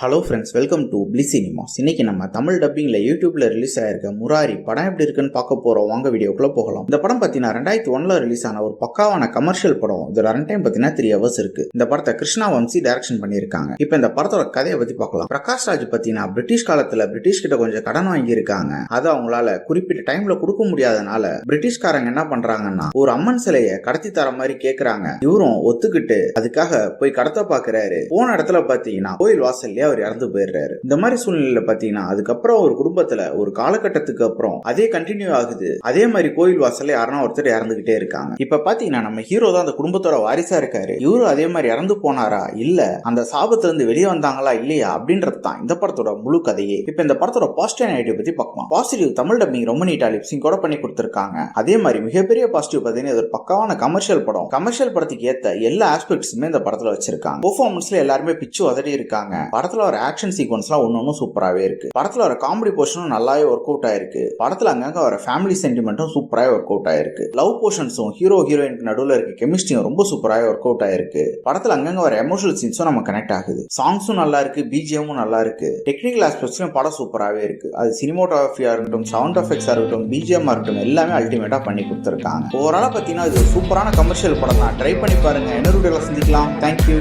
Hello friends, welcome to bliss cinemas. இன்னைக்கு நம்ம தமிழ் டப்பிங்ல யூடியூப்ல ரிலீஸ் ஆயிருக்க முராரி படம் எப்படி இருக்குன்னு பார்க்க போறோம். வாங்க வீடியோக்குள்ள போகலாம். இந்த படம் பார்த்தீங்கன்னா 2001 ரிலீஸ் ஆன ஒரு பக்காவான கமர்ஷியல் படம். இதோட ரன் டைம் பார்த்தீங்கன்னா 3 hours இருக்கு. இந்த படத்தை கிருஷ்ணா வம்சி டைரக்ஷன் பண்ணியிருக்காங்க. இப்போ இந்த படத்தோட கதையை பத்தி பார்க்கலாம். பிரகாஷ் ராஜ் பார்த்தீங்கன்னா பிரிட்டிஷ் காலத்துல பிரிட்டிஷ் கிட்ட கொஞ்சம் கடன் வாங்கி இருக்காங்க. அதை அவங்களால குறிப்பிட்ட டைம்ல கொடுக்க முடியாதனால பிரிட்டிஷ்காரங்க என்ன பண்றாங்கன்னா ஒரு அம்மன் சிலையை கடத்தி தர மாதிரி கேக்குறாங்க. இவரும் ஒத்துக்கிட்டு அதுக்காக போய் கடத்த பாக்குறாரு. போன இடத்துல பாத்தீங்கன்னா கோயில் வாசல்ல அவர் இறந்து போயிடுறாரு. இந்த மாதிரி சூழ்நிலையில பாத்தீங்கன்னா அதுக்கப்புறம் ஒரு குடும்பத்துல ஒரு காலகட்டத்துக்கு அப்புறம் அதே கண்டினியூ ஆகுது. அதே மாதிரி கோயில் வாசல்ல யாரா ஒருத்தர் இறந்துகிட்டே இருக்காங்க. இப்ப பாத்தீங்கன்னா நம்ம ஹீரோ தான் அந்த குடும்பத்தோட வாரிசா இருக்காரு. இவரும் அதே மாதிரி இறந்து போனாரா இல்ல அந்த சாபத்துல இருந்து வெளியே வந்தாங்களா இல்லையா அப்படின்றது தான் இந்த படத்தோட முழு கதையே. இப்ப இந்த படத்தோட பாசிட்டிவ் நெகட்டிவ் பத்தி பார்க்கலாம். பாசிட்டிவ், தமிழ் டப்பிங் ரொம்ப நீட்டா லிப்சிங் கூட பண்ணி கொடுத்திருக்காங்க. அதே மாதிரி மிகப்பெரிய பாசிட்டிவ் பாத்தீங்கன்னா இது ஒரு பக்காவான கமர்ஷியல் படம். கமர்ஷியல் படத்துக்கு ஏத்த எல்லா ஆஸ்பெக்ட்ஸுமே இந்த படத்துல வச்சிருக்காங்க. பெர்ஃபார்மன்ஸ்ல எல்லாருமே பிச்சு உதறி இருக்காங்க. படத்துல ஒரு ஆக்ஷன் சீக்வன்ஸ்லாம் ஒன்னொன்னும் சூப்பராகவே இருக்கு. படத்துல வர காமெடி போர்ஷனும் நல்லாவே ஒர்க் அவுட் ஆயிருக்கு. படத்துல அங்கங்க வர ஃபேமிலி சென்டிமெண்ட்டும் சூப்பராகவே ஒர்க் அவுட் ஆயிருக்கு. லவ் போர்ஷன்ஸும் ஹீரோ ஹீரோயினுக்கு நடுவில் இருக்க கெமிஸ்ட்ரியும் ரொம்ப சூப்பராகவே ஒர்க் அவுட் ஆயிருக்கு. படத்துல அங்கங்க வர எமோஷனல் சீன்ஸும் நம்ம கனெக்ட் ஆகுது. சாங்ஸும் நல்லா இருக்கு, பிஜிஎம்மும் நல்லா இருக்கு. டெக்னிக்கல் ஆஸ்பெக்ட்ஸ்லயும் படம் சூப்பராகவே இருக்கு. அது சினிமோட்டோகிராஃபியா இருக்கட்டும், சவுண்ட் எஃபெக்ட்ஸா இருக்கட்டும், பிஜிஎம் இருக்கட்டும், எல்லாமே அல்டிமேட்டா பண்ணி கொடுத்துருக்காங்க. ஓவராலா பாத்தீங்கன்னா இது சூப்பரான கமர்ஷியல் படம் தான். ட்ரை பண்ணி பாருங்க. இன்னொரு வீடியோல சந்திக்கலாம். தேங்க்யூ.